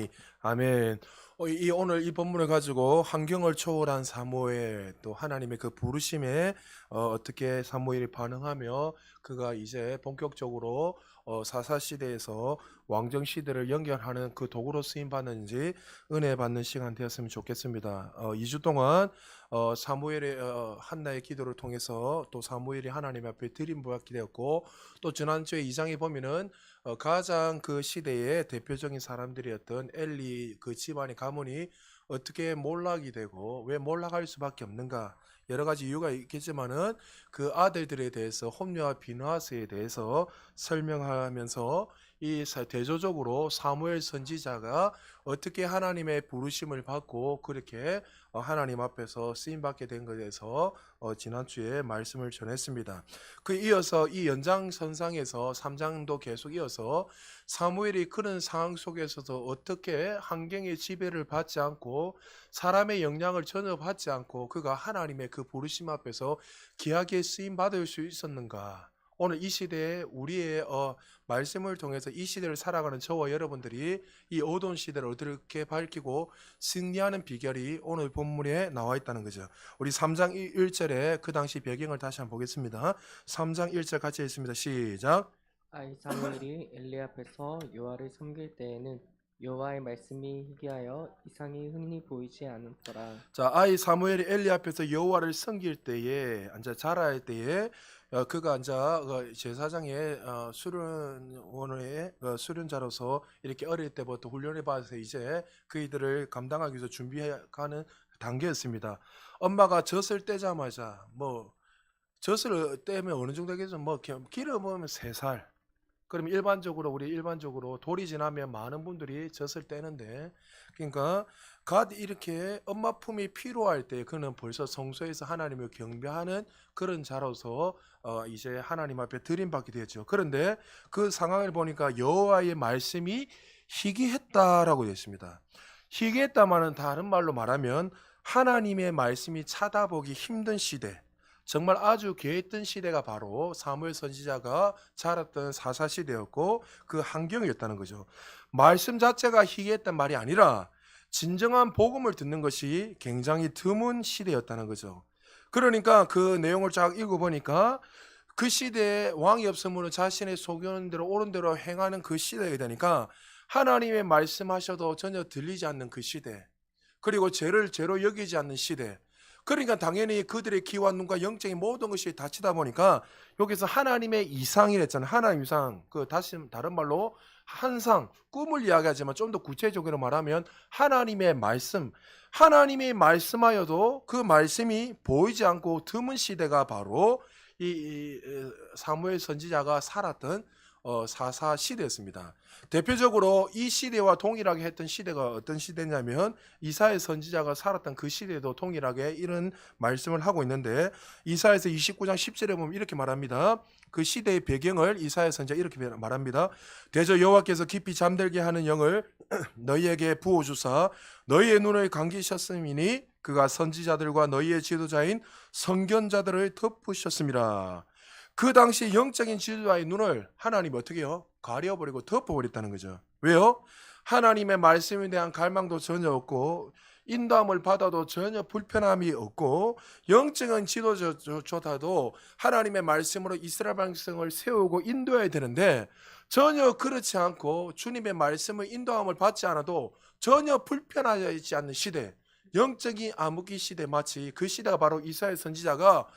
하나니. 아멘. 오늘 이 본문을 가지고 환경을 초월한 사무엘, 또 하나님의 그 부르심에 어떻게 사무엘이 반응하며 그가 이제 본격적으로 사사 시대에서 왕정 시대를 연결하는 그 도구로 쓰임 받는지 은혜 받는 시간 되었으면 좋겠습니다. 2주 동안 사무엘의 한나의 기도를 통해서 또 사무엘이 하나님 앞에 드림받게 되었고, 또 지난주에 2장에 보면은 가장 그 시대의 대표적인 사람들이었던 엘리 그 집안의 가문이 어떻게 몰락이 되고 왜 몰락할 수밖에 없는가, 여러 가지 이유가 있겠지만은 그 아들들에 대해서 홈리와 비느하스에 대해서 설명하면서 대조적으로 사무엘 선지자가 어떻게 하나님의 부르심을 받고 그렇게 하나님 앞에서 쓰임 받게 된 것에 대해서 지난주에 말씀을 전했습니다. 그 이어서 이 연장선상에서 3장도 계속 이어서 사무엘이 그런 상황 속에서도 어떻게 환경의 지배를 받지 않고 사람의 영향을 전혀 받지 않고 그가 하나님의 그 부르심 앞에서 귀하게 쓰임 받을 수 있었는가. 오늘 이 시대에 우리의 말씀을 통해서 이 시대를 살아가는 저와 여러분들이 이 어두운 시대를 어떻게 밝히고 승리하는 비결이 오늘 본문에 나와 있다는 거죠. 우리 3장 1절에 그 당시 배경을 다시 한번 보겠습니다. 3장 1절 같이 읽습니다. 시작. 아이 사무엘이 엘리 앞에서 여호와를 섬길 때에는 여호와의 말씀이 희귀하여 이상이 흔히 보이지 않았더라. 자, 아이 사무엘이 엘리 앞에서 여호와를 섬길 때에 앉아 자라할 때에 그가 앉아 제사장의 수련원의 수련자로서 이렇게 어릴 때부터 훈련을 받아서 이제 그이들을 감당하기 위해서 준비해가는 단계였습니다. 엄마가 젖을 떼자마자 젖을 떼면 어느 정도 되겠죠? 기름 부으면 3살. 그럼 일반적으로 돌이 지나면 많은 분들이 젖을 떼는데, 그러니까 갓 이렇게 엄마 품이 필요할 때 그는 벌써 성소에서 하나님을 경배하는 그런 자로서 이제 하나님 앞에 드림받게 되었죠. 그런데 그 상황을 보니까 여호와의 말씀이 희귀했다라고 되어 있습니다. 희귀했다마는 다른 말로 말하면 하나님의 말씀이 찾아보기 힘든 시대, 정말 아주 괴했던 시대가 바로 사무엘 선지자가 자랐던 사사 시대였고 그 환경이었다는 거죠. 말씀 자체가 희귀했단 말이 아니라 진정한 복음을 듣는 것이 굉장히 드문 시대였다는 거죠. 그러니까 그 내용을 쫙 읽어보니까 그 시대에 왕이 없으므로 자신의 소견 대로 옳은 대로 행하는 그 시대가 되니까 하나님의 말씀하셔도 전혀 들리지 않는 그 시대, 그리고 죄를 죄로 여기지 않는 시대. 그러니까 당연히 그들의 귀와 눈과 영적인 모든 것이 닫히다 보니까 여기서 하나님의 이상이랬잖아요. 하나님 이상. 다른 말로 한상, 꿈을 이야기하지만 좀 더 구체적으로 말하면 하나님의 말씀. 하나님이 말씀하여도 그 말씀이 보이지 않고 드문 시대가 바로 이 사무엘 선지자가 살았던 사사 시대였습니다. 대표적으로 이 시대와 동일하게 했던 시대가 어떤 시대냐면 이사야 선지자가 살았던 그 시대도 동일하게 이런 말씀을 하고 있는데, 이사야서 29장 10절에 보면 이렇게 말합니다. 그 시대의 배경을 이사야 선지자가 이렇게 말합니다. 대저 여호와께서 깊이 잠들게 하는 영을 너희에게 부어주사 너희의 눈을 감기셨음이니 그가 선지자들과 너희의 지도자인 선견자들을 덮으셨습니다. 그 당시 영적인 지도자의 눈을 하나님이 어떻게 해요? 가려버리고 덮어버렸다는 거죠. 왜요? 하나님의 말씀에 대한 갈망도 전혀 없고 인도함을 받아도 전혀 불편함이 없고 영적인 지도자조차도 하나님의 말씀으로 이스라엘 백성을 세우고 인도해야 되는데 전혀 그렇지 않고 주님의 말씀을 인도함을 받지 않아도 전혀 불편하지 않는 시대, 영적인 암흑기 시대, 마치 그 시대가 바로 이사야 선지자가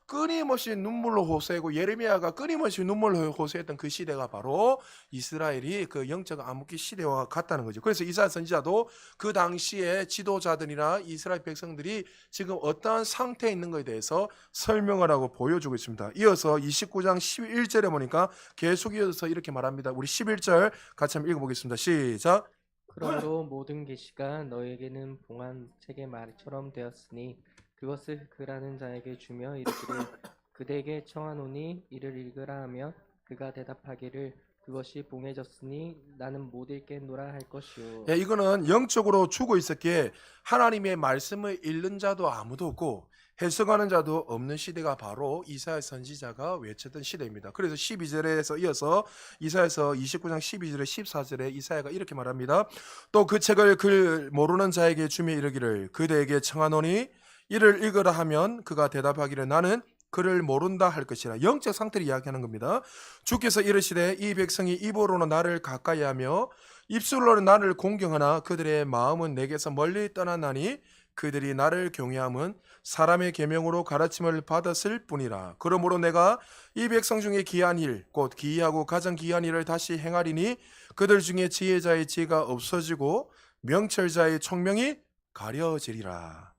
끊임없이 눈물로 호소하고 예레미야가 끊임없이 눈물로 호소했던 그 시대가 바로 이스라엘이 그 영적 암흑기 시대와 같다는 거죠. 그래서 이사야 선지자도 그 당시에 지도자들이나 이스라엘 백성들이 지금 어떠한 상태에 있는 것에 대해서 설명을 하고 보여주고 있습니다. 이어서 29장 11절에 보니까 계속 이어서 이렇게 말합니다. 우리 11절 같이 한번 읽어보겠습니다. 시작. 그러므로 모든 계시가 너에게는 봉한 책의 말처럼 되었으니 그것을 읽으라는 자에게 주며 이르기를 그대에게 청하노니 이를 읽으라 하면 그가 대답하기를 그것이 봉해졌으니 나는 못 읽겠노라 할 것이요. 이거는 영적으로 죽어 있었기에 하나님의 말씀을 읽는 자도 아무도 없고 해석하는 자도 없는 시대가 바로 이사야 선지자가 외쳤던 시대입니다. 그래서 12절에서 이어서 이사야서 29장 12절에 14절에 이사야가 이렇게 말합니다. 또 그 책을 글 모르는 자에게 주며 이르기를 그대에게 청하노니 이를 읽으라 하면 그가 대답하기를 나는 그를 모른다 할 것이라. 영적 상태를 이야기하는 겁니다. 주께서 이르시되 이 백성이 입으로는 나를 가까이하며 입술로는 나를 공경하나 그들의 마음은 내게서 멀리 떠나나니 그들이 나를 경외함은 사람의 계명으로 가르침을 받았을 뿐이라. 그러므로 내가 이 백성 중에 기이한 일, 곧 기이하고 가장 기이한 일을 다시 행하리니 그들 중에 지혜자의 지혜가 없어지고 명철자의 총명이 가려지리라.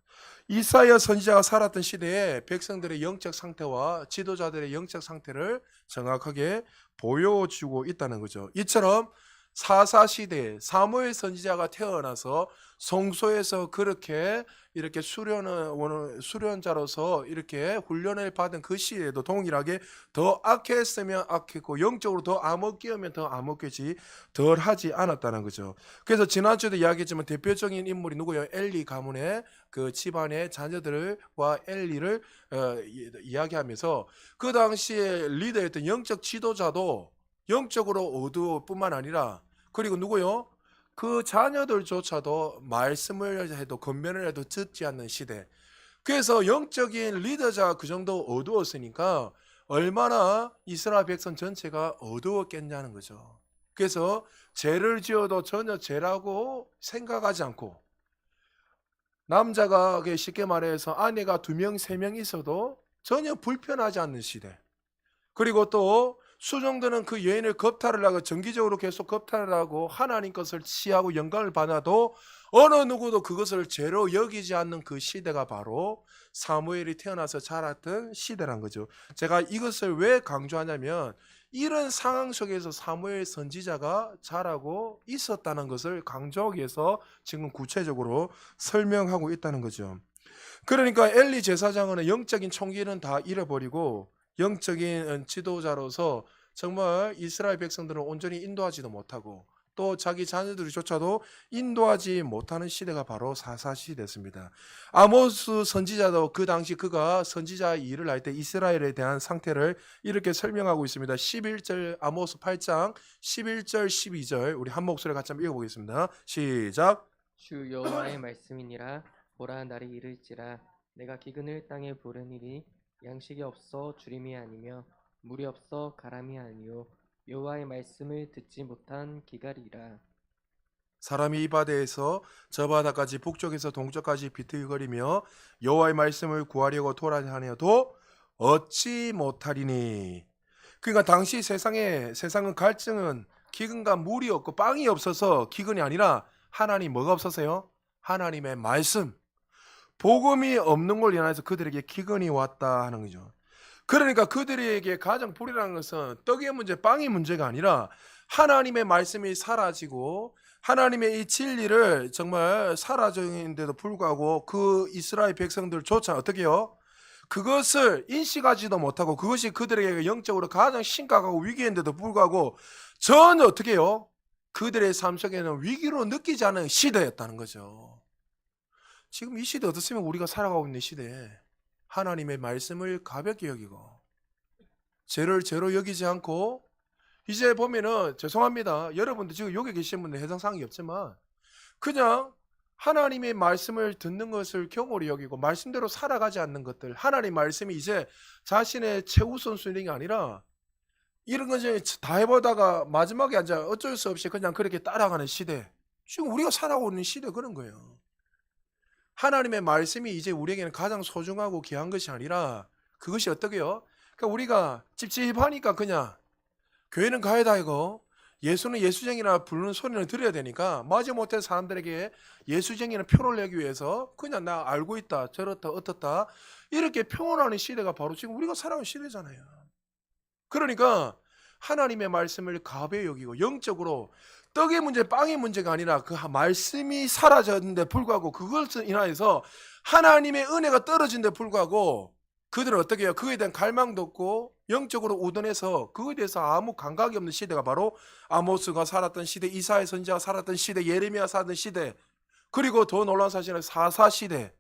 이사야 선지자가 살았던 시대에 백성들의 영적 상태와 지도자들의 영적 상태를 정확하게 보여주고 있다는 거죠. 이처럼 사사 시대에 사무엘 선지자가 태어나서 성소에서 그렇게 이렇게 수련자로서 이렇게 훈련을 받은 그 시대에도 동일하게 더 악했으면 악했고 영적으로 더 암흑기면 더 암흑기지 덜 하지 않았다는 거죠. 그래서 지난주에도 이야기했지만 대표적인 인물이 누구예요? 엘리 가문의 그 집안의 자녀들과 엘리를 이야기하면서 그 당시에 리더였던 영적 지도자도 영적으로 어두울 뿐만 아니라 그리고 누구요? 그 자녀들조차도 말씀을 해도 권면을 해도 듣지 않는 시대. 그래서 영적인 리더자가 그 정도 어두웠으니까 얼마나 이스라엘 백성 전체가 어두웠겠냐는 거죠. 그래서 죄를 지어도 전혀 죄라고 생각하지 않고 남자가 쉽게 말해서 아내가 2명, 3명 있어도 전혀 불편하지 않는 시대. 그리고 또 수정들은 그 여인을 겁탈을 하고 정기적으로 계속 겁탈을 하고 하나님 것을 취하고 영광을 받아도 어느 누구도 그것을 죄로 여기지 않는 그 시대가 바로 사무엘이 태어나서 자랐던 시대란 거죠. 제가 이것을 왜 강조하냐면 이런 상황 속에서 사무엘 선지자가 자라고 있었다는 것을 강조하기 위해서 지금 구체적으로 설명하고 있다는 거죠. 그러니까 엘리 제사장은 영적인 총기는 다 잃어버리고 영적인 지도자로서 정말 이스라엘 백성들을 온전히 인도하지도 못하고 또 자기 자녀들조차도 인도하지 못하는 시대가 바로 사사시대였습니다. 아모스 선지자도 그 당시 그가 선지자 일을 할 때 이스라엘에 대한 상태를 이렇게 설명하고 있습니다. 11절 아모스 8장 11절 12절 우리 한 목소리 같이 한번 읽어보겠습니다. 시작. 주 여호와의 말씀이니라. 보라 날이 이를지라. 내가 기근을 땅에 부르니리. 양식이 없어 주림이 아니며 물이 없어 가람이 아니요 여호와의 말씀을 듣지 못한 기갈이라. 사람이 이 바다에서 저 바다까지 북쪽에서 동쪽까지 비틀거리며 여호와의 말씀을 구하려고 돌아다녀도 얻지 못하리니. 그러니까 당시 세상은 갈증은 기근과 물이 없고 빵이 없어서 기근이 아니라 하나님 뭐가 없어서요? 하나님의 말씀. 복음이 없는 걸 인해서 그들에게 기근이 왔다 하는 거죠. 그러니까 그들에게 가장 불이라는 것은 떡의 문제, 빵의 문제가 아니라 하나님의 말씀이 사라지고 하나님의 이 진리를 정말 사라졌는데도 불구하고 그 이스라엘 백성들조차 어떻게 해요? 그것을 인식하지도 못하고 그것이 그들에게 영적으로 가장 심각하고 위기인데도 불구하고 전혀 어떻게 해요? 그들의 삶 속에는 위기로 느끼지 않은 시대였다는 거죠. 지금 이 시대 어떻습니까? 우리가 살아가고 있는 시대에 하나님의 말씀을 가볍게 여기고 죄를 죄로 여기지 않고 이제 보면은 죄송합니다. 여러분들 지금 여기 계신 분들 해당 사항이 없지만 그냥 하나님의 말씀을 듣는 것을 경홀히 여기고 말씀대로 살아가지 않는 것들 하나님 말씀이 이제 자신의 최우선 순위가 아니라 이런 거 다 해보다가 마지막에 앉아 어쩔 수 없이 그냥 그렇게 따라가는 시대. 지금 우리가 살아가고 있는 시대 그런 거예요. 하나님의 말씀이 이제 우리에게는 가장 소중하고 귀한 것이 아니라 그것이 어떻게요? 그러니까 우리가 찝찝하니까 그냥 교회는 가야 되고 예수는 예수쟁이나 부르는 소리는 들어야 되니까 마지못해 사람들에게 예수쟁이는 표를 내기 위해서 그냥 나 알고 있다 저렇다 어떻다 이렇게 표현하는 시대가 바로 지금 우리가 살아가는 시대잖아요. 그러니까 하나님의 말씀을 가벼이 여기고 영적으로 떡의 문제, 빵의 문제가 아니라 그 말씀이 사라졌는데 불구하고 그것을 인하여서 하나님의 은혜가 떨어진데 불구하고 그들은 어떻게 해요? 그거에 대한 갈망도 없고 영적으로 우둔해서 그거에 대해서 아무 감각이 없는 시대가 바로 아모스가 살았던 시대, 이사야 선지자가 살았던 시대, 예레미야 살았던 시대, 그리고 더 놀라운 사실은 사사 시대.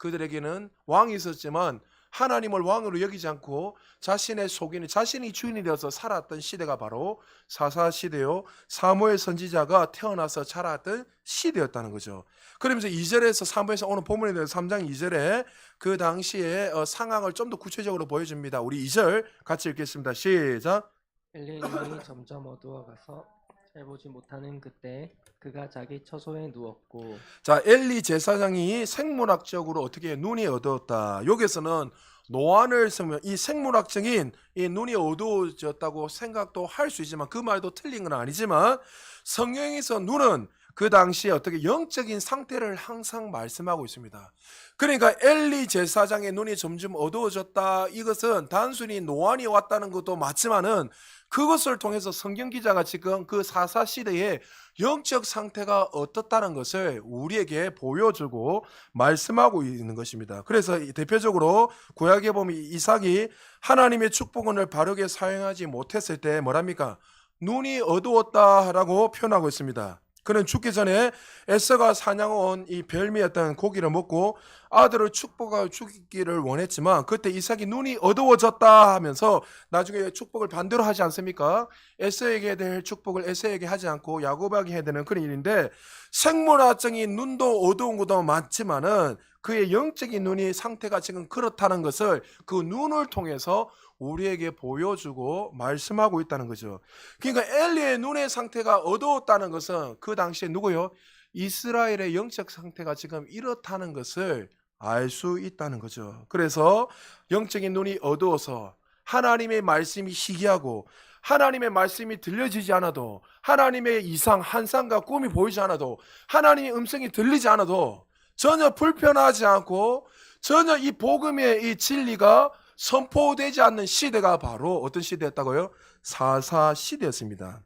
그들에게는 왕이 있었지만 하나님을 왕으로 여기지 않고 자신의 속인을 자신이 주인이 되어서 살았던 시대가 바로 사사시대요. 사무엘 선지자가 태어나서 자랐던 시대였다는 거죠. 그러면서 2절에서 3부에서 오늘 본문에 대해서 3장 2절에 그 당시의 상황을 좀 더 구체적으로 보여줍니다. 우리 2절 같이 읽겠습니다. 시작. 엘리의 눈이 점점 어두워가서 잘 보지 못하는 그때 그가 자기 처소에 누웠고. 자, 엘리 제사장이 생물학적으로 어떻게 눈이 어두웠다. 여기서는 노안을 쓰면 이 생물학적인 이 눈이 어두워졌다고 생각도 할 수 있지만 그 말도 틀린 건 아니지만 성경에서 눈은 그 당시에 어떻게 영적인 상태를 항상 말씀하고 있습니다. 그러니까 엘리 제사장의 눈이 점점 어두워졌다. 이것은 단순히 노안이 왔다는 것도 맞지만은 그것을 통해서 성경 기자가 지금 그 사사 시대의 영적 상태가 어떻다는 것을 우리에게 보여주고 말씀하고 있는 것입니다. 그래서 대표적으로 구약에 보면 이삭이 하나님의 축복을 바르게 사용하지 못했을 때 뭐랍니까? 눈이 어두웠다라고 표현하고 있습니다. 그는 죽기 전에 에서가 사냥온 이 별미였던 고기를 먹고 아들을 축복하여 죽이기를 원했지만 그때 이삭이 눈이 어두워졌다 하면서 나중에 축복을 반대로 하지 않습니까? 에서에게 될 축복을 에서에게 하지 않고 야곱에게 해야 되는 그런 일인데 생물학적인 눈도 어두운 것도 맞지만은 그의 영적인 눈이 상태가 지금 그렇다는 것을 그 눈을 통해서 우리에게 보여주고 말씀하고 있다는 거죠. 그러니까 엘리의 눈의 상태가 어두웠다는 것은 그 당시에 누구요? 이스라엘의 영적 상태가 지금 이렇다는 것을 알 수 있다는 거죠. 그래서 영적인 눈이 어두워서 하나님의 말씀이 희귀하고 하나님의 말씀이 들려지지 않아도 하나님의 이상, 환상과 꿈이 보이지 않아도 하나님의 음성이 들리지 않아도 전혀 불편하지 않고 전혀 이 복음의 이 진리가 선포되지 않는 시대가 바로 어떤 시대였다고요? 사사 시대였습니다.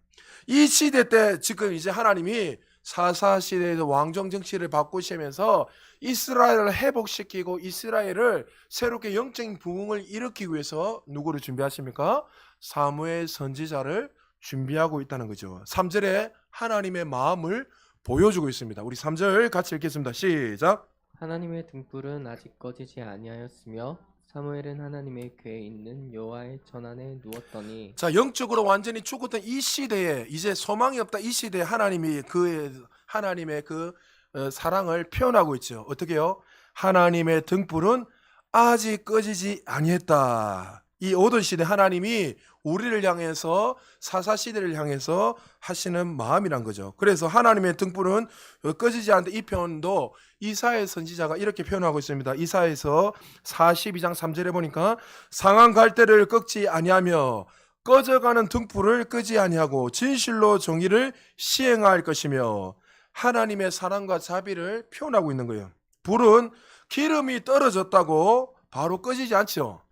이 시대 때 지금 이제 하나님이 사사 시대에서 왕정 정치를 바꾸시면서 이스라엘을 회복시키고 이스라엘을 새롭게 영적인 부흥을 일으키기 위해서 누구를 준비하십니까? 사무엘 선지자를 준비하고 있다는 거죠. 3절에 하나님의 마음을 보여주고 있습니다. 우리 3절 같이 읽겠습니다. 시작. 하나님의 등불은 아직 꺼지지 아니하였으며 사무엘은 하나님의 궤에 있는 여호와의 전안에 누웠더니. 자, 영적으로 완전히 죽었던 이 시대에 이제 소망이 없다. 이 시대에 하나님이 하나님의 사랑을 표현하고 있죠. 어떻게요? 하나님의 등불은 아직 꺼지지 아니했다. 이 오던 시대 하나님이 우리를 향해서 사사 시대를 향해서 하시는 마음이란 거죠. 그래서 하나님의 등불은 꺼지지 않는다. 이 표현도 이사야 선지자가 이렇게 표현하고 있습니다. 이사야서 42장 3절에 보니까 상한 갈대를 꺾지 아니하며 꺼져가는 등불을 끄지 아니하고 진실로 정의를 시행할 것이며 하나님의 사랑과 자비를 표현하고 있는 거예요. 불은 기름이 떨어졌다고 바로 꺼지지 않죠.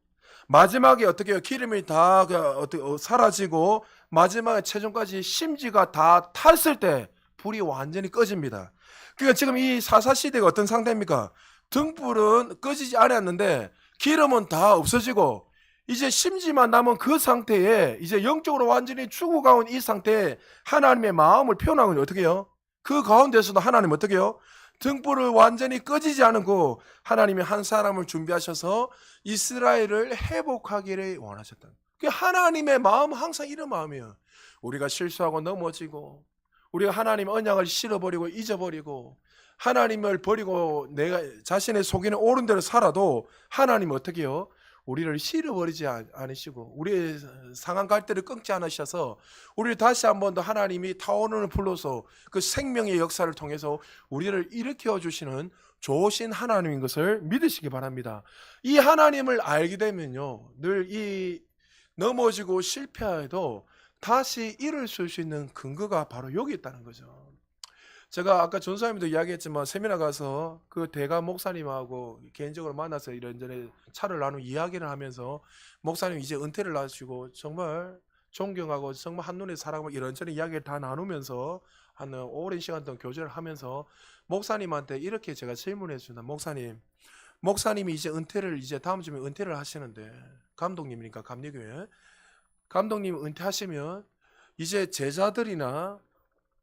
마지막에 어떻게 해요? 기름이 다 사라지고 마지막에 최종까지 심지가 다 탔을 때 불이 완전히 꺼집니다. 그러니까 지금 이 사사시대가 어떤 상태입니까? 등불은 꺼지지 않았는데 기름은 다 없어지고 이제 심지만 남은 그 상태에 이제 영적으로 완전히 죽어가온 이 상태에 하나님의 마음을 표현하는 건 어떻게 해요? 그 가운데서도 하나님 어떻게 해요? 등불을 완전히 꺼지지 않고 하나님이 한 사람을 준비하셔서 이스라엘을 회복하기를 원하셨다. 하나님의 마음은 항상 이런 마음이에요. 우리가 실수하고 넘어지고 우리가 하나님 언약을 실어버리고 잊어버리고 하나님을 버리고 내가 자신의 속에는 옳은 대로 살아도 하나님은 어떻게 해요? 우리를 실어버리지 않으시고 우리의 상한 갈대를 끊지 않으셔서 우리를 다시 한 번 더 하나님이 타오르는 불로서 그 생명의 역사를 통해서 우리를 일으켜 주시는 좋으신 하나님인 것을 믿으시기 바랍니다. 이 하나님을 알게 되면요, 늘 이 넘어지고 실패해도 다시 일을 쓸 수 있는 근거가 바로 여기 있다는 거죠. 제가 아까 전사님도 이야기했지만 세미나 가서 그 대가 목사님하고 개인적으로 만나서 이런저런 차를 나누고 이야기를 하면서 목사님 이제 은퇴를 하시고 정말 존경하고 정말 한눈에 사랑하고 이런저런 이야기를 다 나누면서 한 오랜 시간 동안 교제를 하면서 목사님한테 이렇게 제가 질문했습니다. 목사님이 이제 이제 다음 주에 은퇴를 하시는데 감독님이니까 감리교회 감독님 은퇴하시면 이제 제자들이나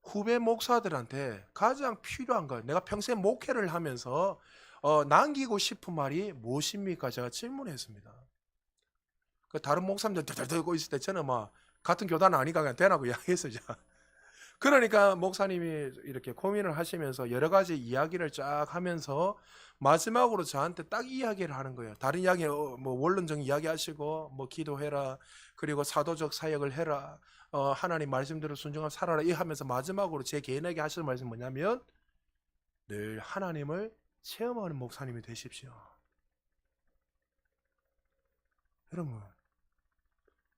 후배 목사들한테 가장 필요한 것, 내가 평생 목회를 하면서 남기고 싶은 말이 무엇입니까? 제가 질문했습니다. 그 다른 목사님들 들고 있을 때 저는 막 같은 교단 아니까 그냥 대놓고 이야기했어요. 그러니까 목사님이 이렇게 고민을 하시면서 여러 가지 이야기를 쫙 하면서 마지막으로 저한테 딱 이야기를 하는 거예요. 다른 이야기 뭐 원론적 이야기 하시고 뭐 기도해라, 그리고 사도적 사역을 해라, 하나님 말씀대로 순종하며 살아라 이 하면서 마지막으로 제 개인에게 하시는 말씀이 뭐냐면 늘 하나님을 체험하는 목사님이 되십시오. 여러분,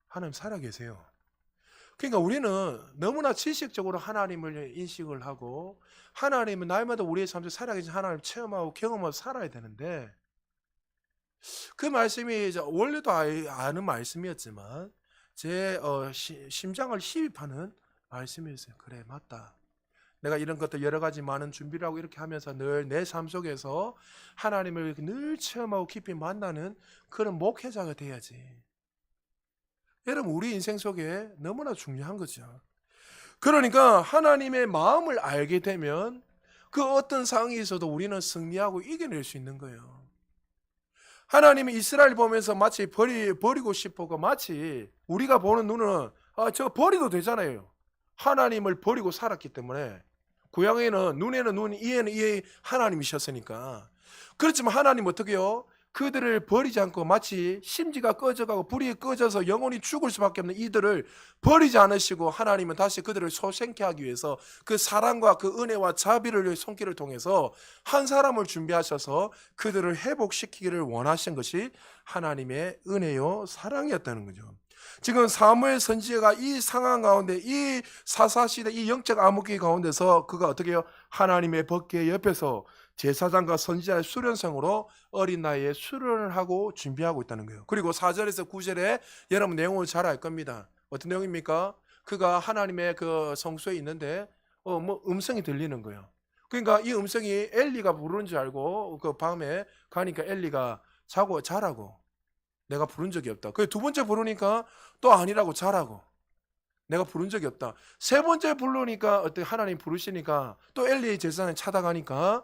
하나님 살아계세요. 그러니까 우리는 너무나 지식적으로 하나님을 인식을 하고 하나님은 날마다 우리의 삶에서 살아계신 하나님을 체험하고 경험하고 살아야 되는데, 그 말씀이 원래도 아는 말씀이었지만 제 심장을 휘입하는 말씀이었어요. 그래, 맞다. 내가 이런 것들 여러 가지 많은 준비를 하고 이렇게 하면서 늘 내 삶 속에서 하나님을 늘 체험하고 깊이 만나는 그런 목회자가 돼야지. 여러분, 우리 인생 속에 너무나 중요한 거죠. 그러니까 하나님의 마음을 알게 되면 그 어떤 상황에 있어도 우리는 승리하고 이겨낼 수 있는 거예요. 하나님이 이스라엘 보면서 마치 버리고 싶어가 마치 우리가 보는 눈은 저 버리도 되잖아요. 하나님을 버리고 살았기 때문에 구약에는 눈에는 눈, 이에는 이 하나님이셨으니까. 그렇지만 하나님 어떻게 해요? 그들을 버리지 않고 마치 심지가 꺼져가고 불이 꺼져서 영혼이 죽을 수밖에 없는 이들을 버리지 않으시고 하나님은 다시 그들을 소생케 하기 위해서 그 사랑과 그 은혜와 자비를 손길을 통해서 한 사람을 준비하셔서 그들을 회복시키기를 원하신 것이 하나님의 은혜요 사랑이었다는 거죠. 지금 사무엘 선지자가 이 상황 가운데, 이 사사시대, 이 영적 암흑기 가운데서 그가 어떻게 해요? 하나님의 법궤 옆에서 제사장과 선지자의 수련성으로 어린 나이에 수련을 하고 준비하고 있다는 거예요. 그리고 4절에서 9절에 여러분 내용을 잘 알 겁니다. 어떤 내용입니까? 그가 하나님의 그 성소에 있는데 뭐 음성이 들리는 거예요. 그러니까 이 음성이 엘리가 부르는 줄 알고 그 밤에 가니까 엘리가 자라고. 내가 부른 적이 없다. 그 두 번째 부르니까 또 아니라고 자라고. 내가 부른 적이 없다. 세 번째 부르니까 어떻게 하나님 부르시니까 또 엘리 제사장이 찾아가니까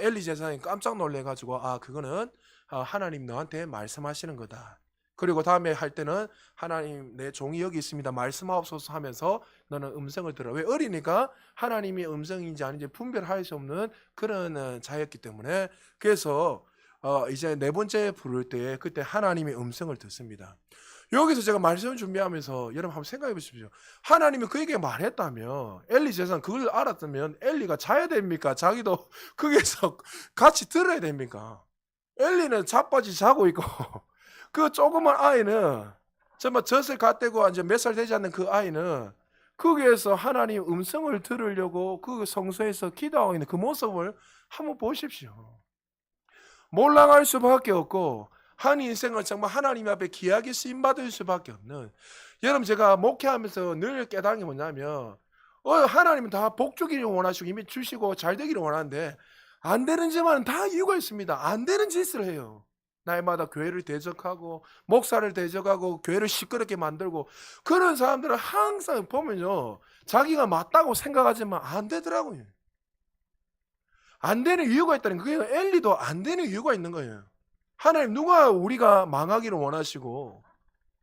엘리 제사장이 깜짝 놀래가지고 그거는 하나님 너한테 말씀하시는 거다. 그리고 다음에 할 때는 하나님 내 종이 여기 있습니다. 말씀하옵소서 하면서 너는 음성을 들어. 왜? 어리니까 하나님이 음성인지 아닌지 분별할 수 없는 그런 자였기 때문에. 그래서 이제 네 번째 부를 때 그때 하나님의 음성을 듣습니다. 여기서 제가 말씀을 준비하면서 여러분 한번 생각해 보십시오. 하나님이 그에게 말했다면 엘리 제사장 그걸 알았다면 엘리가 자야 됩니까? 자기도 거기에서 같이 들어야 됩니까? 엘리는 자빠지 자고 있고 그 조그만 아이는 정말 젖을 갓대고 이제 몇 살 되지 않는 그 아이는 거기에서 하나님 음성을 들으려고 그 성소에서 기도하고 있는 그 모습을 한번 보십시오. 몰락할 수밖에 없고 한 인생을 정말 하나님 앞에 귀하게 쓰임받을 수밖에 없는, 여러분 제가 목회하면서 늘 깨달은 게 뭐냐면 하나님은 다 복 주기를 원하시고 이미 주시고 잘 되기를 원하는데 안 되는 짓만 다 이유가 있습니다. 안 되는 짓을 해요. 날마다 교회를 대적하고 목사를 대적하고 교회를 시끄럽게 만들고 그런 사람들은 항상 보면요 자기가 맞다고 생각하지만 안 되더라고요. 안 되는 이유가 있다는 거예요. 엘리도 안 되는 이유가 있는 거예요. 하나님 누가 우리가 망하기를 원하시고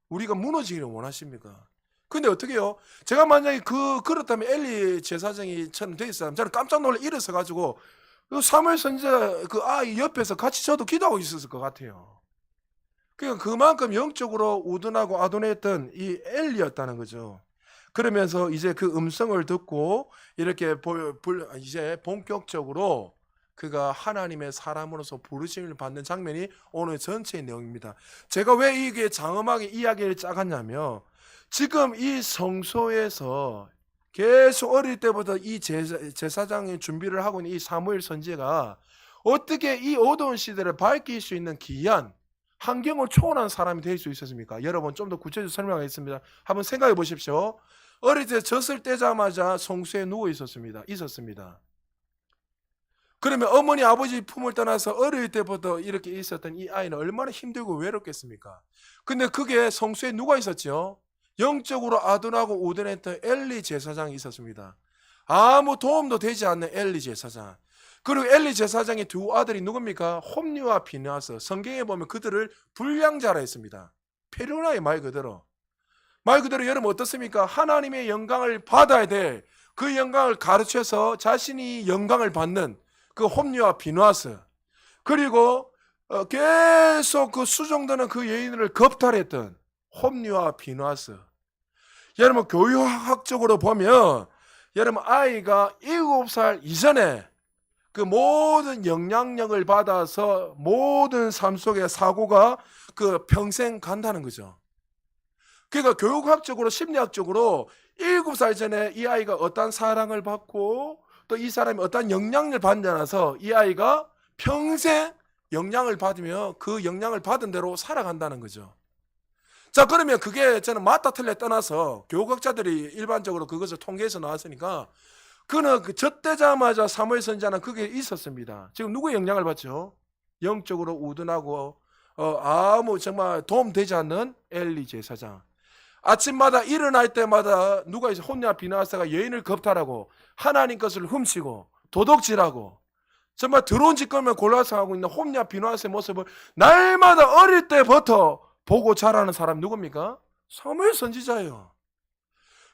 우리가 무너지기를 원하십니까? 근데 어떻게 해요? 제가 만약에 그렇다면 엘리 제사장이처럼 돼 있었다면 저는 깜짝 놀라 일어서 가지고 사무엘 선지자 그 아이 옆에서 같이 저도 기도하고 있었을 것 같아요. 그러니까 그만큼 영적으로 우둔하고 아둔했던 이 엘리였다는 거죠. 그러면서 이제 그 음성을 듣고 이렇게 이제 본격적으로 그가 하나님의 사람으로서 부르심을 받는 장면이 오늘 전체의 내용입니다. 제가 왜 이게 장엄하게 이야기를 짜갔냐면 지금 이 성소에서 계속 어릴 때부터 이 제사장의 준비를 하고 있는 이 사무엘 선지자가 어떻게 이 어두운 시대를 밝힐 수 있는 귀한 환경을 초월한 사람이 될 수 있었습니까? 여러분 좀 더 구체적으로 설명하겠습니다. 한번 생각해 보십시오. 어릴 때 젖을 떼자마자 성소에 누워 있었습니다. 그러면 어머니 아버지 품을 떠나서 어릴 때부터 이렇게 있었던 이 아이는 얼마나 힘들고 외롭겠습니까? 근데 그게 성소에 누가 있었죠? 영적으로 아둔하고 우둔했던 엘리 제사장이 있었습니다. 아무 도움도 되지 않는 엘리 제사장. 그리고 엘리 제사장의 두 아들이 누굽니까? 홈리와 비느하스. 성경에 보면 그들을 불량자라 했습니다. 페르나의 말 그대로. 말 그대로 여러분 어떻습니까? 하나님의 영광을 받아야 돼. 그 영광을 가르쳐서 자신이 영광을 받는 그 홈리와 비느하스. 그리고 계속 그 수종되는 그 여인을 겁탈했던 홈리와 비느하스. 여러분 교육학적으로 보면 여러분 아이가 7살 이전에 그 모든 영향력을 받아서 모든 삶 속에 사고가 그 평생 간다는 거죠. 그러니까 교육학적으로 심리학적으로 7살 전에 이 아이가 어떤 사랑을 받고 또 이 사람이 어떤 영향을 받지 않아서 이 아이가 평생 영향을 받으며 그 영향을 받은 대로 살아간다는 거죠. 자, 그러면 그게 저는 맞다 틀려 떠나서 교육학자들이 일반적으로 그것을 통계에서 나왔으니까 그는 그 젖되자마자 사무엘 선지자는 그게 있었습니다. 지금 누구의 영향을 받죠? 영적으로 우둔하고 아무 정말 도움되지 않는 엘리 제사장. 아침마다 일어날 때마다 누가 이제 혼냐 비나사가 여인을 겁탈하고 하나님 것을 훔치고 도둑질하고 정말 들어온 짓 거면 골라서 하고 있는 혼냐 비나사의 모습을 날마다 어릴 때부터 보고 자라는 사람 누굽니까? 사무엘 선지자예요.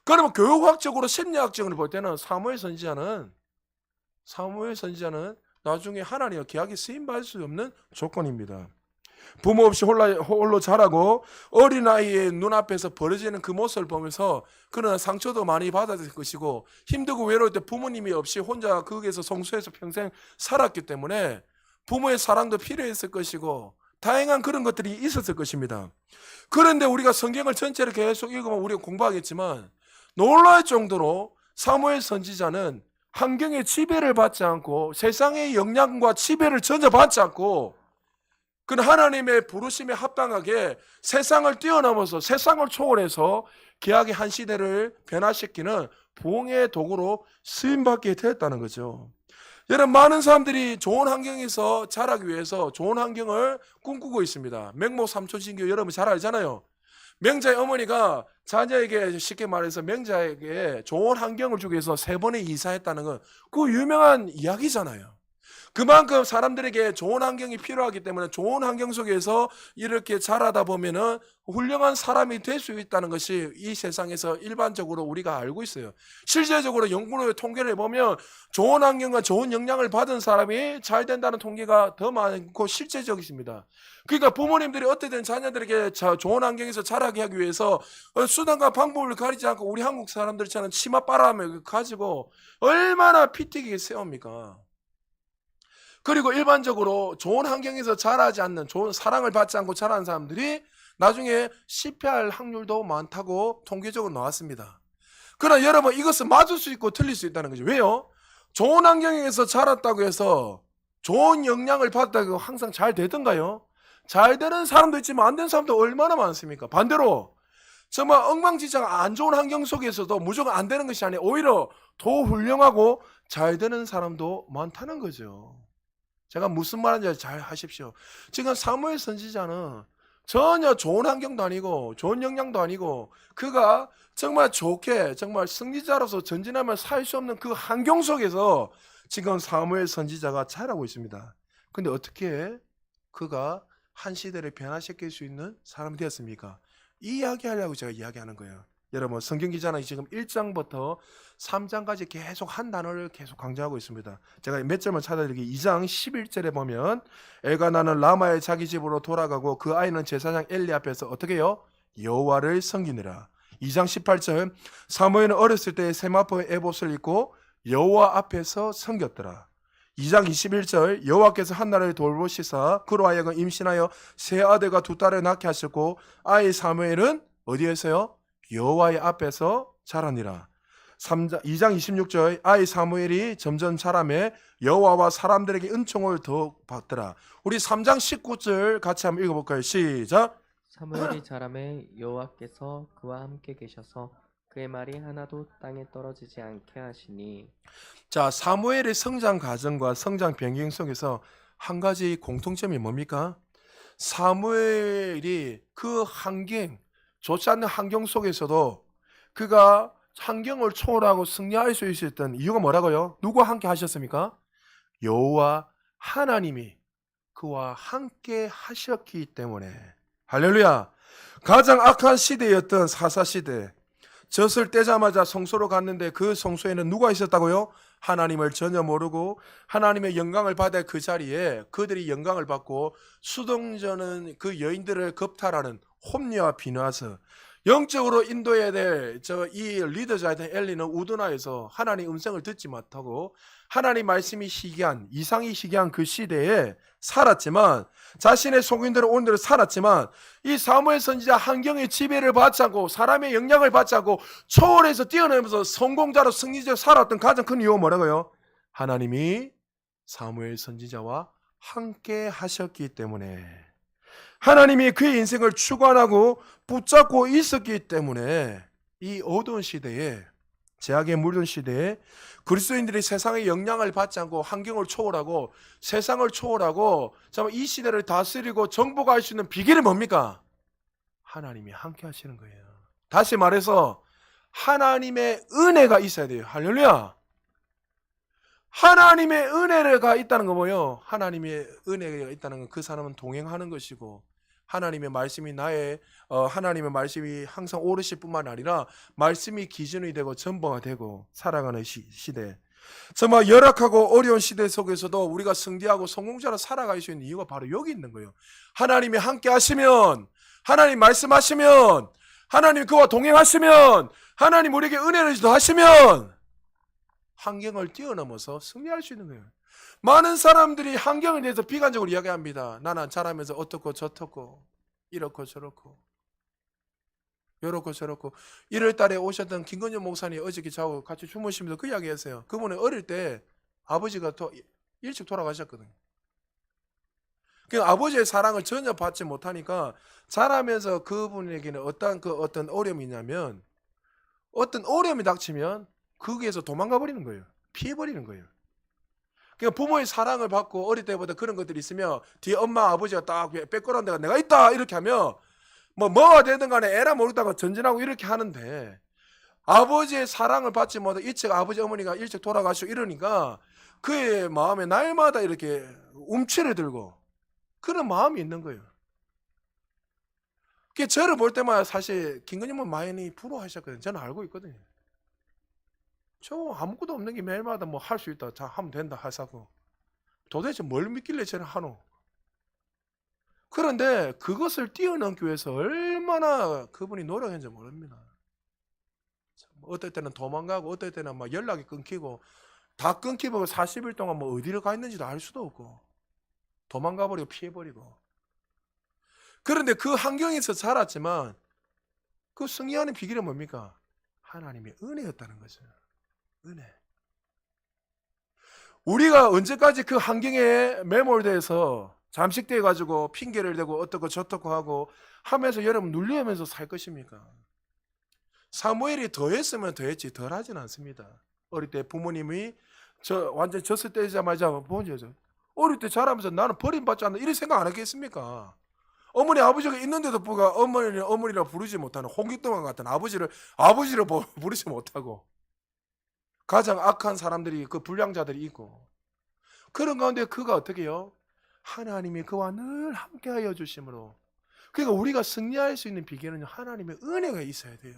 그러면 교육학적으로 심리학적으로 볼 때는 사무엘 선지자는 나중에 하나님과 계약에 쓰임받을 수 없는 조건입니다. 부모 없이 홀로 자라고 어린아이의 눈앞에서 벌어지는 그 모습을 보면서 그는 상처도 많이 받았을 것이고 힘들고 외로울 때 부모님이 없이 혼자 거기에서 성소에서 평생 살았기 때문에 부모의 사랑도 필요했을 것이고 다양한 그런 것들이 있었을 것입니다. 그런데 우리가 성경을 전체를 계속 읽으면 우리가 공부하겠지만 놀랄 정도로 사무엘 선지자는 환경의 지배를 받지 않고 세상의 영향과 지배를 전혀 받지 않고 그는 하나님의 부르심에 합당하게 세상을 뛰어넘어서 세상을 초월해서 계약의 한 시대를 변화시키는 부흥의 도구로 쓰임받게 되었다는 거죠. 여러분 많은 사람들이 좋은 환경에서 자라기 위해서 좋은 환경을 꿈꾸고 있습니다. 맹모 삼초신교 여러분 잘 알잖아요. 명자의 어머니가 자녀에게 쉽게 말해서 명자에게 좋은 환경을 주기 위해서 3번의 이사했다는 건 그 유명한 이야기잖아요. 그만큼 사람들에게 좋은 환경이 필요하기 때문에 좋은 환경 속에서 이렇게 자라다 보면은 훌륭한 사람이 될 수 있다는 것이 이 세상에서 일반적으로 우리가 알고 있어요. 실제적으로 연구로 통계를 해보면 좋은 환경과 좋은 영향을 받은 사람이 잘 된다는 통계가 더 많고 실제적이십니다. 그러니까 부모님들이 어떻게든 자녀들에게 좋은 환경에서 자라게 하기 위해서 수단과 방법을 가리지 않고 우리 한국 사람들처럼 치마 빨아를 가지고 얼마나 피튀기게 세웁니까? 그리고 일반적으로 좋은 환경에서 자라지 않는 좋은 사랑을 받지 않고 자라는 사람들이 나중에 실패할 확률도 많다고 통계적으로 나왔습니다. 그러나 여러분 이것은 맞을 수 있고 틀릴 수 있다는 거죠. 왜요? 좋은 환경에서 자랐다고 해서 좋은 영향을 받았다고 해서 항상 잘 되던가요? 잘 되는 사람도 있지만 안 되는 사람도 얼마나 많습니까? 반대로 정말 엉망진창 안 좋은 환경 속에서도 무조건 안 되는 것이 아니라 오히려 더 훌륭하고 잘 되는 사람도 많다는 거죠. 제가 무슨 말인지 잘 하십시오. 지금 사무엘 선지자는 전혀 좋은 환경도 아니고 좋은 영향도 아니고 그가 정말 좋게 정말 승리자로서 전진하며 살 수 없는 그 환경 속에서 지금 사무엘 선지자가 자라고 있습니다. 근데 어떻게 그가 한 시대를 변화시킬 수 있는 사람이 되었습니까? 이 이야기하려고 제가 이야기하는 거예요. 여러분 성경 기자는 지금 1장부터 3장까지 계속 한 단어를 계속 강조하고 있습니다. 제가 몇 점을 찾아드리기 2장 11절에 보면 엘가나는 라마의 자기 집으로 돌아가고 그 아이는 제사장 엘리 앞에서 어떻게 해요? 여호와를 섬기느라. 2장 18절 사무엘은 어렸을 때 세마포의 에봇을 입고 여호와 앞에서 섬겼더라. 2장 21절 여호와께서 한나라를 돌보시사 그로 하여금 임신하여 세 아들과 두 딸을 낳게 하셨고 아이 사무엘은 어디에서요? 여호와의 앞에서 자라니라. 2장 26절 아이 사무엘이 점점 자라매 여호와와 사람들에게 은총을 더욱 받더라. 우리 3장 19절 같이 한번 읽어볼까요? 시작. 사무엘이 자라매 여호와께서 그와 함께 계셔서 그의 말이 하나도 땅에 떨어지지 않게 하시니. 자, 사무엘의 성장 과정과 성장 변경 속에서 한 가지 공통점이 뭡니까? 사무엘이 그 환경, 좋지 않는 환경 속에서도 그가 환경을 초월하고 승리할 수 있었던 이유가 뭐라고요? 누구와 함께 하셨습니까? 여호와 하나님이 그와 함께 하셨기 때문에. 할렐루야. 가장 악한 시대였던 사사시대, 젖을 떼자마자 성소로 갔는데 그 성소에는 누가 있었다고요? 하나님을 전혀 모르고 하나님의 영광을 받아 그 자리에 그들이 영광을 받고 수동저는 그 여인들을 겁탈하는 홈리와 비누아스, 영적으로 인도해야 될 이 리더자였던 엘리는 우두나에서 하나님 음성을 듣지 못하고 하나님 말씀이 희귀한, 이상이 희귀한 그 시대에 살았지만, 자신의 속인대로 오늘을 살았지만, 이 사무엘 선지자 환경의 지배를 받지 않고 사람의 영향을 받지 않고 초월해서 뛰어내면서 성공자로 승리자로 살았던 가장 큰 이유가 뭐라고요? 하나님이 사무엘 선지자와 함께 하셨기 때문에, 하나님이 그의 인생을 주관하고 붙잡고 있었기 때문에 이 어두운 시대에, 제약에 물든 시대에 그리스도인들이 세상의 영향을 받지 않고 환경을 초월하고 세상을 초월하고 이 시대를 다스리고 정복할 수 있는 비결이 뭡니까? 하나님이 함께 하시는 거예요. 다시 말해서 하나님의 은혜가 있어야 돼요. 할렐루야. 하나님의 은혜가 있다는 거 뭐예요? 하나님의 은혜가 있다는 건 그 사람은 동행하는 것이고, 하나님의 말씀이 하나님의 말씀이 항상 오르실 뿐만 아니라 말씀이 기준이 되고 전부가 되고 살아가는 시대. 정말 열악하고 어려운 시대 속에서도 우리가 승리하고 성공자로 살아갈 수 있는 이유가 바로 여기 있는 거예요. 하나님이 함께 하시면, 하나님 말씀하시면, 하나님 그와 동행하시면, 하나님 우리에게 은혜를 더하시면 환경을 뛰어넘어서 승리할 수 있는 거예요. 많은 사람들이 환경에 대해서 비관적으로 이야기합니다. 나는 자라면서 어떻고 저떻고 이렇고 저렇고 요렇고 저렇고. 1월 달에 오셨던 김건현 목사님 어저께 저하고 같이 주무시면서 그 이야기했어요. 그분은 어릴 때 아버지가 일찍 돌아가셨거든요. 그러니까 아버지의 사랑을 전혀 받지 못하니까 자라면서 그분에게는 어떤 어려움이 있냐면, 어떤 어려움이 닥치면 거기에서 도망가 버리는 거예요. 피해 버리는 거예요. 그러니까 부모의 사랑을 받고 어릴 때보다 그런 것들이 있으면 뒤에 엄마 아버지가 딱 빼꼬란 데가 내가 있다 이렇게 하면 뭐가 되든 간에 에라 모르다가 전진하고 이렇게 하는데, 아버지의 사랑을 받지 못해 일찍 아버지 어머니가 일찍 돌아가시고 이러니까 그의 마음에 날마다 이렇게 움츠려 들고 그런 마음이 있는 거예요. 그 저를 볼 때마다 사실 김건희님은 많이 부러워하셨거든요. 저는 알고 있거든요. 저 아무것도 없는 게 매일마다 뭐 할 수 있다, 자 하면 된다 하사고 도대체 뭘 믿길래 저를 하노? 그런데 그것을 뛰어넘기 위해서 얼마나 그분이 노력했는지 모릅니다. 어떨 때는 도망가고 어떨 때는 막 연락이 끊기고, 다 끊기고 40일 동안 뭐 어디를 가 있는지도 알 수도 없고 도망가 버리고 피해 버리고. 그런데 그 환경에서 자랐지만 그 승리하는 비결이 뭡니까? 하나님의 은혜였다는 거죠. 은혜. 우리가 언제까지 그 환경에 매몰돼서 잠식돼 가지고 핑계를 대고 어떻고 저떻고 하고 하면서 여러분 눌리면서 살 것입니까? 사무엘이 더했으면 더했지 덜하진 않습니다. 어릴 때 부모님이 완전 젖을 떼자마자 보죠. 어릴 때 자라면서 나는 버림받지 않는다 이런 생각 안 하겠습니까? 어머니 아버지가 있는데도 불구하고 어머니라 부르지 못하는 홍길동과 같은 아버지를 부르지 못하고 가장 악한 사람들이, 그 불량자들이 있고, 그런 가운데 그가 어떻게 해요? 하나님이 그와 늘 함께하여 주심으로. 그러니까 우리가 승리할 수 있는 비결은 하나님의 은혜가 있어야 돼요.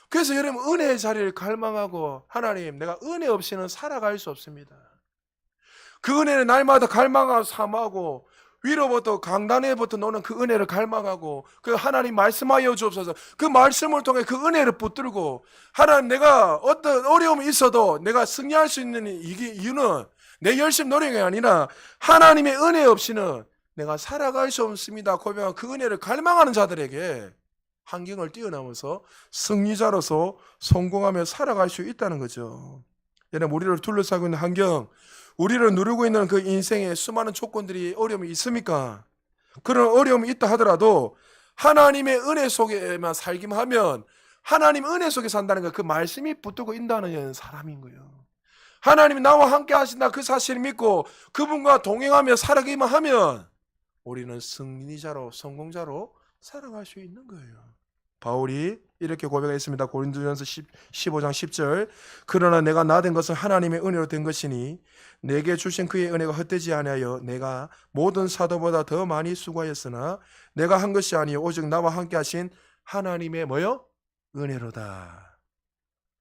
그래서 여러분 은혜의 자리를 갈망하고, 하나님 내가 은혜 없이는 살아갈 수 없습니다. 그 은혜를 날마다 갈망하고 사모하고, 위로부터 강단에부터 노는 그 은혜를 갈망하고, 그 하나님 말씀하여 주옵소서. 그 말씀을 통해 그 은혜를 붙들고, 하나님 내가 어떤 어려움이 있어도 내가 승리할 수 있는 이유는 내 열심 노력이 아니라 하나님의 은혜 없이는 내가 살아갈 수 없습니다 고백한 그 은혜를 갈망하는 자들에게 환경을 뛰어넘어서 승리자로서 성공하며 살아갈 수 있다는 거죠. 여러분 우리를 둘러싸고 있는 환경, 우리를 누르고 있는 그 인생에 수많은 조건들이, 어려움이 있습니까? 그런 어려움이 있다 하더라도 하나님의 은혜 속에만 살기만 하면, 하나님 은혜 속에 산다는 건 그 말씀이 붙들고 있다는 사람인 거예요. 하나님이 나와 함께 하신다 그 사실을 믿고 그분과 동행하며 살아가기만 하면 우리는 승리자로, 성공자로 살아갈 수 있는 거예요. 바울이 이렇게 고백했습니다. 고린도전서 15장 10절. 그러나 내가 나된 것은 하나님의 은혜로 된 것이니 내게 주신 그의 은혜가 헛되지 아니하여 내가 모든 사도보다 더 많이 수고하였으나 내가 한 것이 아니요 오직 나와 함께 하신 하나님의 뭐요? 은혜로다.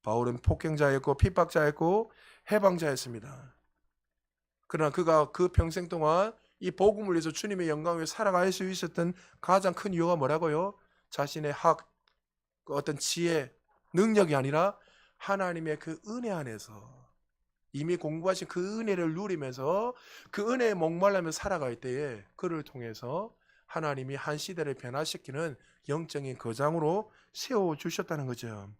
바울은 폭행자였고 핍박자였고 해방자였습니다. 그러나 그가 그 평생 동안 이 복음을 위해서 주님의 영광 위에 살아갈 수 있었던 가장 큰 이유가 뭐라고요? 자신의 그 어떤 지혜, 능력이 아니라 하나님의 그 은혜 안에서 이미 공부하신 그 은혜를 누리면서 그 은혜에 목말라며 살아갈 때에 그를 통해서 하나님이 한 시대를 변화시키는 영적인 거장으로 세워주셨다는 거죠.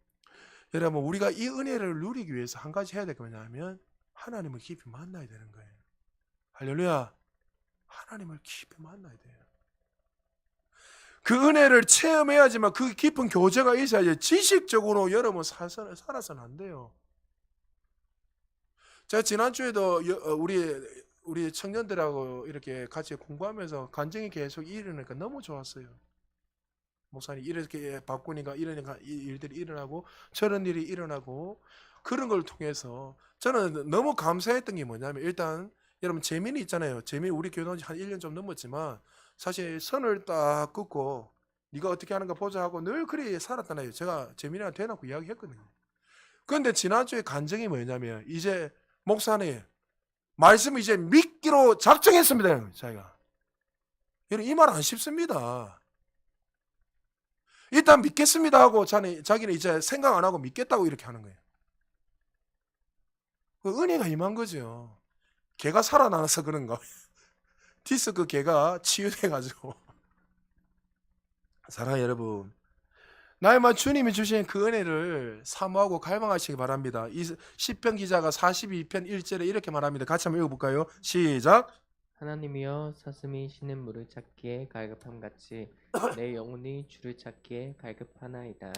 여러분, 우리가 이 은혜를 누리기 위해서 한 가지 해야 될 게 뭐냐면 하나님을 깊이 만나야 되는 거예요. 할렐루야. 하나님을 깊이 만나야 돼요. 그 은혜를 체험해야지만 그 깊은 교제가 있어야지 지식적으로 여러분 살아서는 안 돼요. 제가 지난주에도 우리 청년들하고 이렇게 같이 공부하면서 간증이 계속 일어나니까 너무 좋았어요. 목사님 이렇게 바꾸니까 이러니까 일들이 일어나고 저런 일이 일어나고 그런 걸 통해서 저는 너무 감사했던 게 뭐냐면 일단 여러분 재민이 있잖아요. 재민이 우리 교회 한 1년 좀 넘었지만 사실 선을 딱 긋고 네가 어떻게 하는가 보자 하고 늘 그렇게 살았잖아요. 제가 재민이한테 대놓고 이야기했거든요. 그런데 지난주에 간증이 뭐냐면 이제 목사님 말씀을 이제 믿기로 작정했습니다. 자기가. 여러분 이 말 안 쉽습니다. 일단 믿겠습니다 하고 자기는 이제 생각 안 하고 믿겠다고 이렇게 하는 거예요. 그 은혜가 임한 거죠. 걔가 살아나서 그런가. 디스크 걔가 치유돼가지고. 사랑하는 여러분, 날마다 주님이 주신 그 은혜를 사모하고 갈망하시기 바랍니다. 이 시편 기자가 42편 1절에 이렇게 말합니다. 같이 한번 읽어볼까요? 시작. 하나님이여 사슴이 쉬는 물을 찾기에 갈급함 같이 내 영혼이 주를 찾기에 갈급하나이다.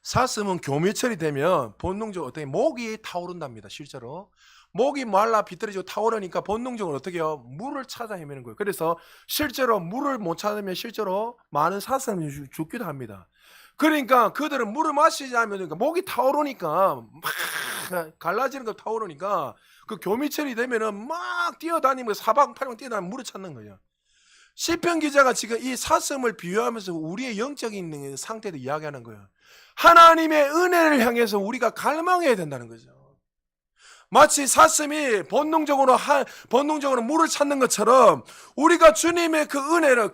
사슴은 교미철이 되면 본능적으로 어떻게 목이 타오른답니다. 실제로 목이 말라 비틀어지고 타오르니까 본능적으로 어떻게 해요? 물을 찾아 헤매는 거예요. 그래서 실제로 물을 못 찾으면 실제로 많은 사슴이 죽기도 합니다. 그러니까 그들은 물을 마시지 않으면 그러니까 목이 타오르니까 막 갈라지는 거 타오르니까 그 교미철이 되면은 막 뛰어다니면서 사방팔방 뛰어다니면 물을 찾는 거예요. 시편 기자가 지금 이 사슴을 비유하면서 우리의 영적인 상태도 이야기하는 거예요. 하나님의 은혜를 향해서 우리가 갈망해야 된다는 거죠. 마치 사슴이 본능적으로 물을 찾는 것처럼 우리가 주님의 그 은혜를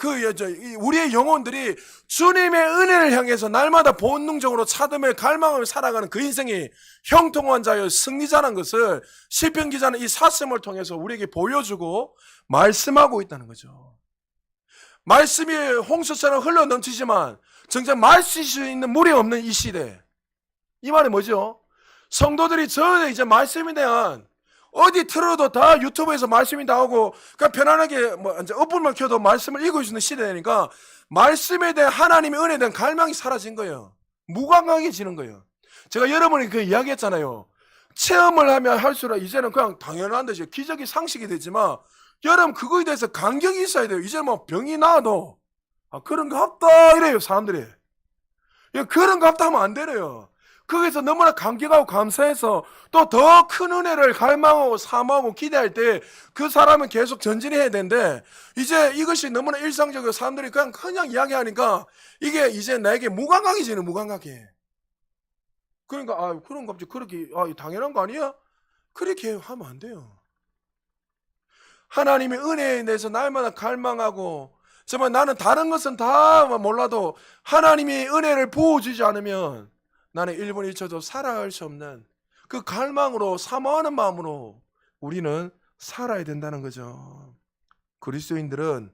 우리의 영혼들이 주님의 은혜를 향해서 날마다 본능적으로 찾으며 갈망하며 살아가는 그 인생이 형통한 자여 승리자라는 것을 시편 기자는 이 사슴을 통해서 우리에게 보여주고 말씀하고 있다는 거죠. 말씀이 홍수처럼 흘러 넘치지만 정작 마실 수 있는 물이 없는 이 시대. 이 말이 뭐죠? 성도들이 전에 이제 말씀에 대한 어디 틀어도 다 유튜브에서 말씀이 나오고 그냥 편안하게 이제 어플만 켜도 말씀을 읽을 수 있는 시대니까 말씀에 대한 하나님의 은혜에 대한 갈망이 사라진 거예요. 무감각해지는 거예요. 제가 여러분이 그 이야기했잖아요. 체험을 하면 할수록 이제는 그냥 당연한 듯이 기적이 상식이 되지만 여러분 그거에 대해서 간격이 있어야 돼요. 이제 뭐 병이 나도 그런 거 없다 이래요 사람들이. 그런 거 없다 하면 안 되래요. 거기서 너무나 감격하고 감사해서 또 더 큰 은혜를 갈망하고 사모하고 기대할 때 그 사람은 계속 전진해야 되는데 이제 이것이 너무나 일상적으로 사람들이 그냥 이야기하니까 이게 이제 나에게 무감각해지는 무감각해. 그러니까 그런 거 없지 그렇게 당연한 거 아니야? 그렇게 하면 안 돼요. 하나님의 은혜에 대해서 날마다 갈망하고 정말 나는 다른 것은 다 몰라도 하나님이 은혜를 부어주지 않으면 나는 1분 1초도 살아갈 수 없는 그 갈망으로 사모하는 마음으로 우리는 살아야 된다는 거죠. 그리스도인들은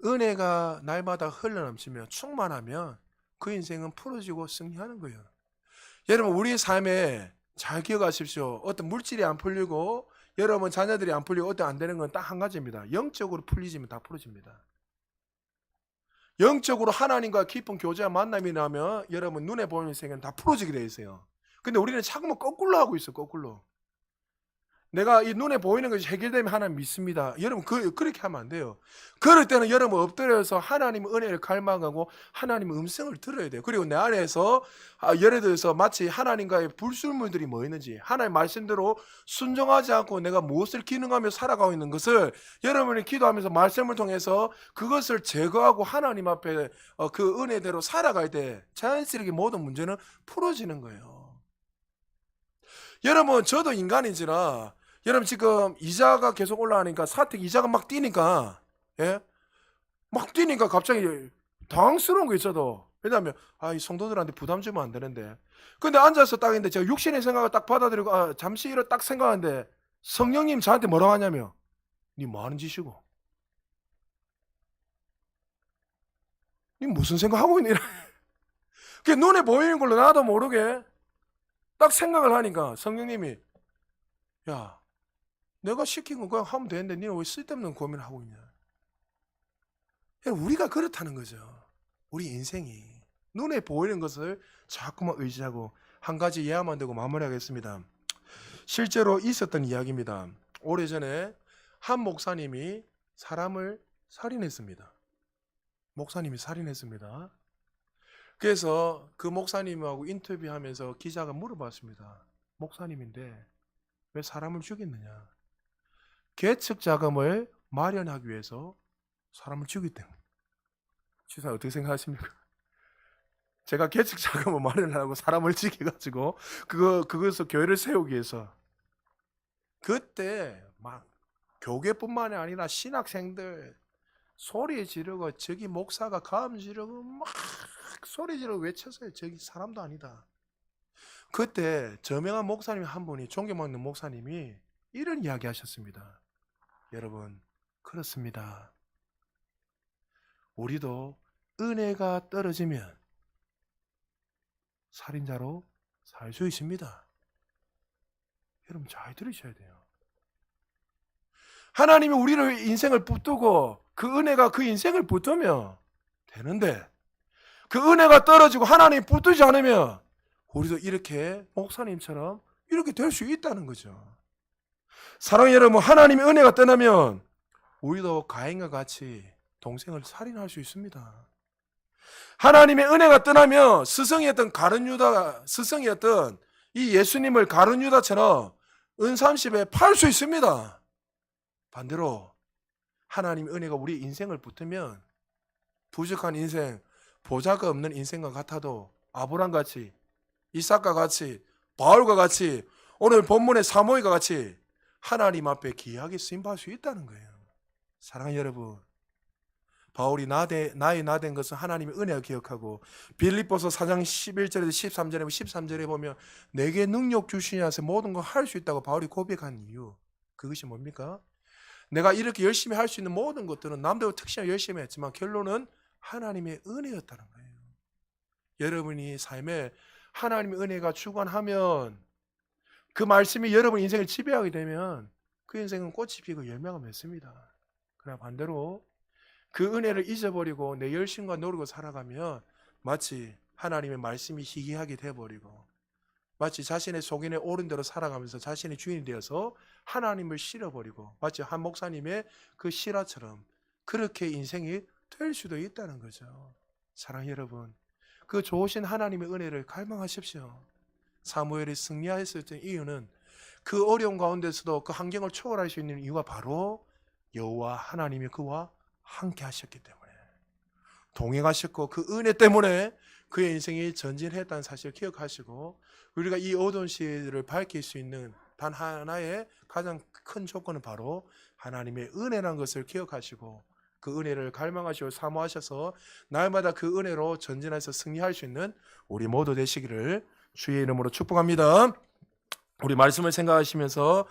은혜가 날마다 흘러넘치며 충만하면 그 인생은 풀어지고 승리하는 거예요. 여러분 우리의 삶에 잘 기억하십시오. 어떤 물질이 안 풀리고 여러분 자녀들이 안 풀리고 어떤 안 되는 건 딱 한 가지입니다. 영적으로 풀리지면 다 풀어집니다. 영적으로 하나님과 깊은 교제와 만남이 나면 여러분 눈에 보이는 세계는 다 풀어지게 돼 있어요. 근데 우리는 자꾸만 거꾸로 하고 있어. 거꾸로. 내가 이 눈에 보이는 것이 해결되면 하나님 믿습니다. 여러분 그렇게 하면 안 돼요. 그럴 때는 여러분 엎드려서 하나님의 은혜를 갈망하고 하나님의 음성을 들어야 돼요. 그리고 내 안에서 예를 들어서 마치 하나님과의 불순물들이 뭐 있는지 하나님 말씀대로 순종하지 않고 내가 무엇을 기능하며 살아가고 있는 것을 여러분이 기도하면서 말씀을 통해서 그것을 제거하고 하나님 앞에 그 은혜대로 살아갈 때 자연스럽게 모든 문제는 풀어지는 거예요. 여러분 저도 인간인지라 여러분 지금 이자가 계속 올라가니까 사택 이자가 막 뛰니까 예? 막 뛰니까 갑자기 당황스러운 거 있어도 왜냐하면 이 성도들한테 부담 주면 안 되는데 근데 앉아서 딱 있는데 제가 육신의 생각을 딱 받아들이고 잠시 이러 딱 생각하는데 성령님 저한테 뭐라고 하냐면 니 뭐 하는 짓이고 니 무슨 생각하고 있니? 그게 눈에 보이는 걸로 나도 모르게 딱 생각을 하니까 성령님이 야 내가 시킨 거 그냥 하면 되는데 니는 왜 쓸데없는 고민을 하고 있냐. 우리가 그렇다는 거죠. 우리 인생이 눈에 보이는 것을 자꾸만 의지하고 한 가지 예화만 들고 마무리하겠습니다. 실제로 있었던 이야기입니다. 오래전에 한 목사님이 사람을 살인했습니다. 목사님이 살인했습니다. 그래서 그 목사님하고 인터뷰하면서 기자가 물어봤습니다. 목사님인데 왜 사람을 죽였느냐. 계측 자금을 마련하기 위해서 사람을 죽였대요. 시사 어떻게 생각하십니까? 제가 계측 자금을 마련하고 사람을 죽여가지고 그것을 교회를 세우기 위해서 그때 막 교계뿐만이 아니라 신학생들 소리 지르고 저기 목사가 감 지르고 막 소리 지르고 외쳤어요. 저기 사람도 아니다. 그때 저명한 목사님 한 분이 존경받는 목사님이 이런 이야기 하셨습니다. 여러분 그렇습니다. 우리도 은혜가 떨어지면 살인자로 살 수 있습니다. 여러분 잘 들으셔야 돼요. 하나님이 우리를 인생을 붙들고 그 은혜가 그 인생을 붙들면 되는데 그 은혜가 떨어지고 하나님이 붙들지 않으면 우리도 이렇게 목사님처럼 이렇게 될 수 있다는 거죠. 사랑하는 여러분, 하나님의 은혜가 떠나면 우리도 가인과 같이 동생을 살인할 수 있습니다. 하나님의 은혜가 떠나면 스승이었던 이 예수님을 가룟 유다처럼 은30에 팔 수 있습니다. 반대로 하나님의 은혜가 우리 인생을 붙으면 부족한 인생, 보잘것 없는 인생과 같아도 아브람과 같이, 이삭과 같이, 바울과 같이, 오늘 본문의 사모이가 같이 하나님 앞에 귀하게 쓰임받을 수 있다는 거예요. 사랑하는 여러분, 바울이 나의 나된 것은 하나님의 은혜를 기억하고 빌립보서 4장 11절에서 13절에 보면 내게 능력 주시냐서 모든 걸 할 수 있다고 바울이 고백한 이유, 그것이 뭡니까? 내가 이렇게 열심히 할 수 있는 모든 것들은 남들보다 특히나 열심히 했지만 결론은 하나님의 은혜였다는 거예요. 여러분이 삶에 하나님의 은혜가 주관하면 그 말씀이 여러분 인생을 지배하게 되면 그 인생은 꽃이 피고 열매가 맺습니다. 그러나 반대로 그 은혜를 잊어버리고 내 열심과 노력을 살아가면 마치 하나님의 말씀이 희귀하게 되어버리고 마치 자신의 속인에 옳은 대로 살아가면서 자신의 주인이 되어서 하나님을 싫어버리고 마치 한 목사님의 그 실화처럼 그렇게 인생이 될 수도 있다는 거죠. 사랑하는 여러분, 그 좋으신 하나님의 은혜를 갈망하십시오. 사무엘이 승리했었던 이유는 그 어려운 가운데서도 그 환경을 초월할 수 있는 이유가 바로 여호와 하나님이 그와 함께 하셨기 때문에, 동행하셨고 그 은혜 때문에 그의 인생이 전진했다는 사실을 기억하시고, 우리가 이 어두운 시대를 밝힐 수 있는 단 하나의 가장 큰 조건은 바로 하나님의 은혜라는 것을 기억하시고 그 은혜를 갈망하시고 사모하셔서 날마다 그 은혜로 전진해서 승리할 수 있는 우리 모두 되시기를 주의 이름으로 축복합니다. 우리 말씀을 생각하시면서